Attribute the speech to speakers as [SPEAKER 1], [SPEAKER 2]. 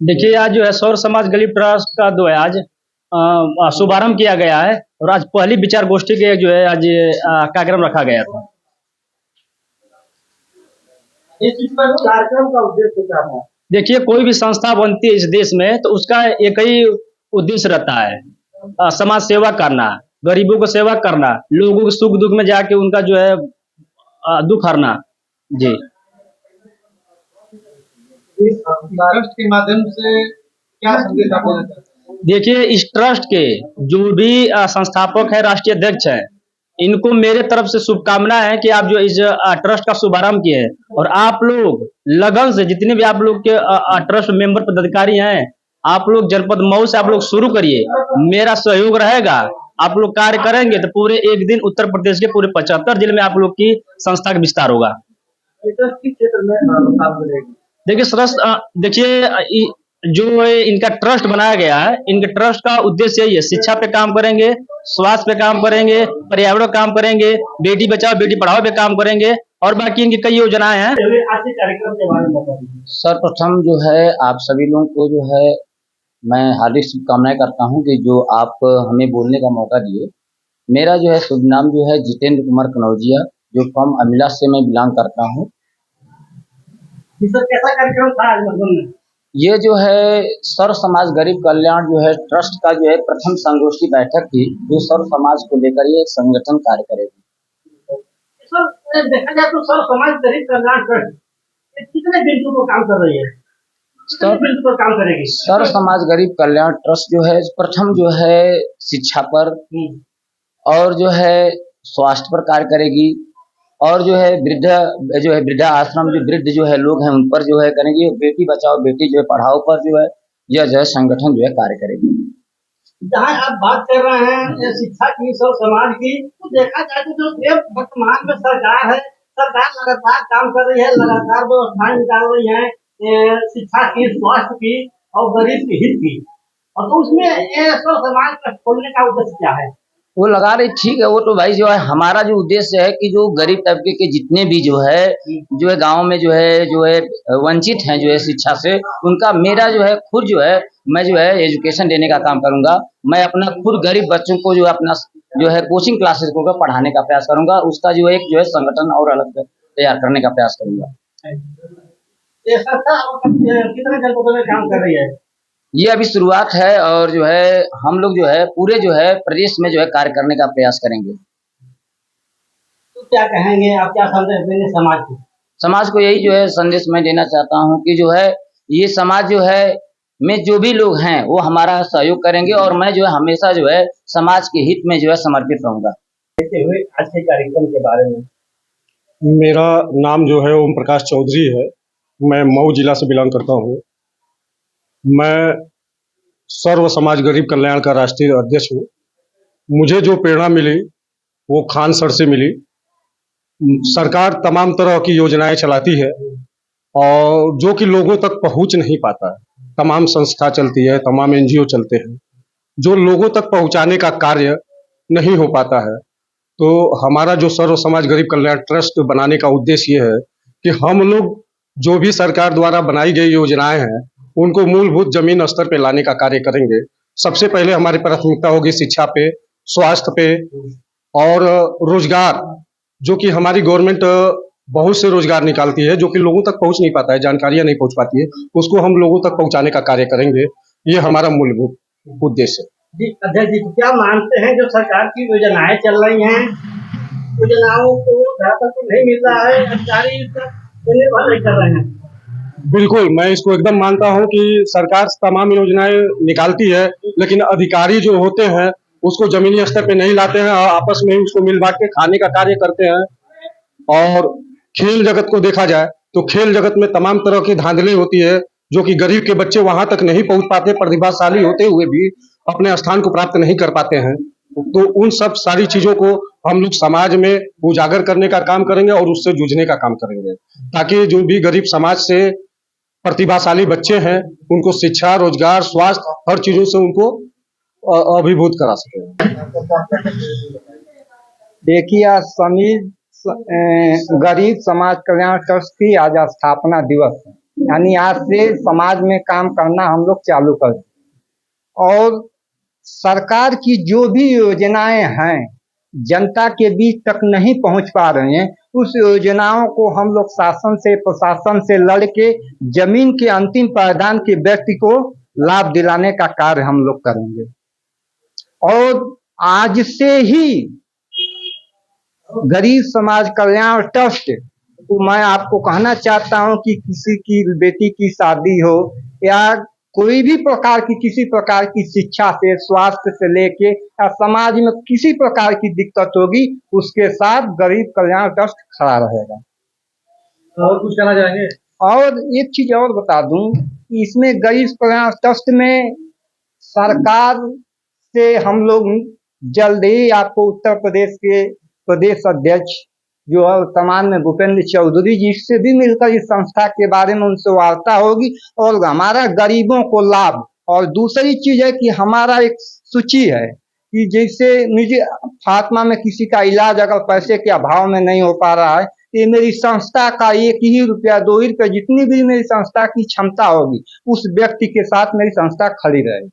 [SPEAKER 1] देखिए आज जो है सौर समाज गरीब ट्रस्ट का जो है आज शुभारंभ किया गया है और आज पहली विचार गोष्ठी के जो है आज कार्यक्रम रखा गया था।
[SPEAKER 2] इस कार्यक्रम का उद्देश्य क्या है?
[SPEAKER 1] देखिए कोई भी संस्था बनती है इस देश में तो उसका एक ही उद्देश्य रहता है, समाज सेवा करना, गरीबों को सेवा करना, लोगों के सुख दुख में जाके उनका जो है दुख हरना। जी
[SPEAKER 2] इस ट्रस्ट के माध्यम से क्या संदेश आप देना चाहते हैं?
[SPEAKER 1] देखिए इस ट्रस्ट के जो भी संस्थापक है, राष्ट्रीय अध्यक्ष है, इनको मेरे तरफ से शुभकामना है कि आप जो इस ट्रस्ट का शुभारंभ किए हैं और आप लोग लगन से जितने भी आप लोग के ट्रस्ट मेंबर पदाधिकारी हैं, आप लोग जनपद मऊ से आप लोग शुरू करिए, मेरा सहयोग रहेगा। आप लोग कार्य करेंगे तो पूरे एक दिन उत्तर प्रदेश के पूरे 75 जिले में आप लोग की संस्था का विस्तार होगा।
[SPEAKER 2] ये ट्रस्ट किस क्षेत्र में काम करेगी?
[SPEAKER 1] देखिए देखिए जो इनका ट्रस्ट बनाया गया है, इनके ट्रस्ट का उद्देश्य यही है, शिक्षा पे काम करेंगे, स्वास्थ्य पे काम करेंगे, पर्यावरण काम करेंगे, बेटी बचाओ बेटी पढ़ाओ पे काम करेंगे और बाकी इनकी कई योजनाएं हैं।
[SPEAKER 2] आज के कार्यक्रम के बारे में बताइए।
[SPEAKER 3] सर्वप्रथम जो है आप सभी लोगों को जो है मैं हार्दिक शुभकामनाएं करता हूं कि जो आप हमें बोलने का मौका दिए। मेरा जो है शुभ नाम जो है जितेंद्र कुमार कनौजिया, जो फ्रॉम अमिला से मैं बिलोंग करता हूं।
[SPEAKER 2] सर कैसा कार्यक्रम था आज मधुबन में?
[SPEAKER 3] ये जो है सर्व समाज गरीब कल्याण जो है ट्रस्ट का जो है प्रथम संगोष्ठी बैठक थी, जो सर्व समाज को लेकर ये संगठन कार्य करेगी।
[SPEAKER 2] सर देखा जाए तो सर्व समाज गरीब कल्याण ट्रस्ट कितने बिंदु पर काम कर रही है? कितने बिंदु पर काम करेगी?
[SPEAKER 3] सर्व समाज गरीब कल्याण ट्रस्ट जो है प्रथम जो है शिक्षा पर और जो है स्वास्थ्य पर कार्य करेगी और जो है वृद्धा आश्रम जो वृद्ध जो है लोग हैं उन पर जो है करेंगे, बेटी बचाओ बेटी जो है पढ़ाओ पर जो है यह जो है संगठन जो है कार्य करेगी।
[SPEAKER 2] जहाँ आप बात कर रहे हैं शिक्षा की, सर्व समाज की, तो देखा जाए तो जो वर्तमान में सरकार है, सरकार लगातार काम कर रही है, लगातार व्यवस्थाएं निकाल रही है शिक्षा की, स्वास्थ्य की और गरीब के हित की, और तो उसमें सर्व समाज का खोलने का उद्देश्य क्या है?
[SPEAKER 3] वो लगा रही ठीक है, वो तो भाई जो है हमारा जो उद्देश्य है कि जो गरीब तबके के जितने भी जो है गांव में जो है वंचित हैं जो है शिक्षा से, उनका मेरा जो है खुद जो है मैं जो है एजुकेशन देने का काम करूंगा। मैं अपना खुद गरीब बच्चों को जो अपना जो है कोचिंग क्लासेस को पढ़ाने का प्रयास करूंगा, उसका जो एक जो है संगठन और अलग तैयार करने का प्रयास करूंगा।
[SPEAKER 2] ये संस्था कितने जनपदों में काम कर रही है?
[SPEAKER 3] ये अभी शुरुआत है और जो है हम लोग जो है पूरे जो है प्रदेश में जो है कार्य करने का प्रयास करेंगे।
[SPEAKER 2] तो क्या कहेंगे आप, क्या संदेश देंगे समाज को?
[SPEAKER 3] समाज को यही जो है संदेश मैं देना चाहता हूँ कि जो है ये समाज जो है में जो भी लोग हैं वो हमारा सहयोग करेंगे और मैं जो है हमेशा जो है समाज के हित में जो है समर्पित रहूंगा।
[SPEAKER 2] हुए आज के कार्यक्रम के बारे में
[SPEAKER 4] मेरा नाम जो है ओम प्रकाश चौधरी है, मैं मऊ जिला से बिलोंग करता हूँ। मैं सर्व समाज गरीब कल्याण का राष्ट्रीय अध्यक्ष हूँ। मुझे जो प्रेरणा मिली वो खान सर से मिली। सरकार तमाम तरह की योजनाएं चलाती है और जो कि लोगों तक पहुंच नहीं पाता है। तमाम संस्था चलती है, तमाम एनजीओ चलते हैं, जो लोगों तक पहुंचाने का कार्य नहीं हो पाता है। तो हमारा जो सर्व समाज गरीब कल्याण ट्रस्ट बनाने का उद्देश्य ये है कि हम लोग जो भी सरकार द्वारा बनाई गई योजनाएं हैं उनको मूलभूत जमीन स्तर पे लाने का कार्य करेंगे। सबसे पहले हमारी प्राथमिकता होगी शिक्षा पे, स्वास्थ्य पे और रोजगार, जो कि हमारी गवर्नमेंट बहुत से रोजगार निकालती है जो कि लोगों तक पहुंच नहीं पाता है, जानकारियां नहीं पहुंच पाती है, उसको हम लोगों तक पहुंचाने का कार्य करेंगे। ये हमारा मूलभूत उद्देश्य है।
[SPEAKER 2] जी अध्यक्ष जी, क्या मानते हैं जो सरकार की योजनाएं चल रही हैं, योजनाओं को धरातल पर नहीं मिल रहा है, अधिकारी निर्भर नहीं कर रहे हैं?
[SPEAKER 4] बिल्कुल, मैं इसको एकदम मानता हूं कि सरकार तमाम योजनाएं निकालती है लेकिन अधिकारी जो होते हैं उसको जमीनी स्तर पे नहीं लाते हैं और आपस में ही उसको मिल बांट के खाने का कार्य करते हैं। और खेल जगत को देखा जाए तो खेल जगत में तमाम तरह की धांधली होती है जो कि गरीब के बच्चे वहां तक नहीं पहुंच पाते, प्रतिभाशाली होते हुए भी अपने स्थान को प्राप्त नहीं कर पाते हैं। तो उन सब सारी चीजों को हम लोग समाज में उजागर करने का काम करेंगे और उससे जूझने का काम करेंगे, ताकि जो भी गरीब समाज से प्रतिभाशाली बच्चे हैं उनको शिक्षा, रोजगार, स्वास्थ्य हर चीजों से उनको अभिभूत करा सके।
[SPEAKER 5] देखिए आज गरीब समाज कल्याण ट्रस्ट की आज स्थापना दिवस है। यानी आज से समाज में काम करना हम लोग चालू कर दें। और सरकार की जो भी योजनाएं हैं जनता के बीच तक नहीं पहुंच पा रहे हैं, उस योजनाओं को हम लोग शासन से प्रशासन से लड़ के जमीन के अंतिम पायदान के व्यक्ति को लाभ दिलाने का कार्य हम लोग करेंगे। और आज से ही गरीब समाज कल्याण ट्रस्ट तो मैं आपको कहना चाहता हूं कि किसी की बेटी की शादी हो या कोई भी प्रकार की किसी प्रकार की शिक्षा से स्वास्थ्य से लेके या समाज में किसी प्रकार की दिक्कत होगी, उसके साथ गरीब कल्याण ट्रस्ट खड़ा रहेगा।
[SPEAKER 2] और कुछ कहना चाहेंगे?
[SPEAKER 5] और एक चीज और बता दूं कि इसमें गरीब कल्याण ट्रस्ट में सरकार से हम लोग जल्द ही आपको उत्तर प्रदेश के प्रदेश अध्यक्ष जो है वर्तमान में भूपेंद्र चौधरी जी से भी मिलकर इस संस्था के बारे में उनसे वार्ता होगी और हमारा गरीबों को लाभ। और दूसरी चीज है कि हमारा एक सूची है कि जैसे मुझे फातिमा में किसी का इलाज अगर पैसे के अभाव में नहीं हो पा रहा है, ये मेरी संस्था का 1 ही रुपया 2 ही रुपया जितनी भी मेरी संस्था की क्षमता होगी उस व्यक्ति के साथ मेरी संस्था खड़ी रहेगी।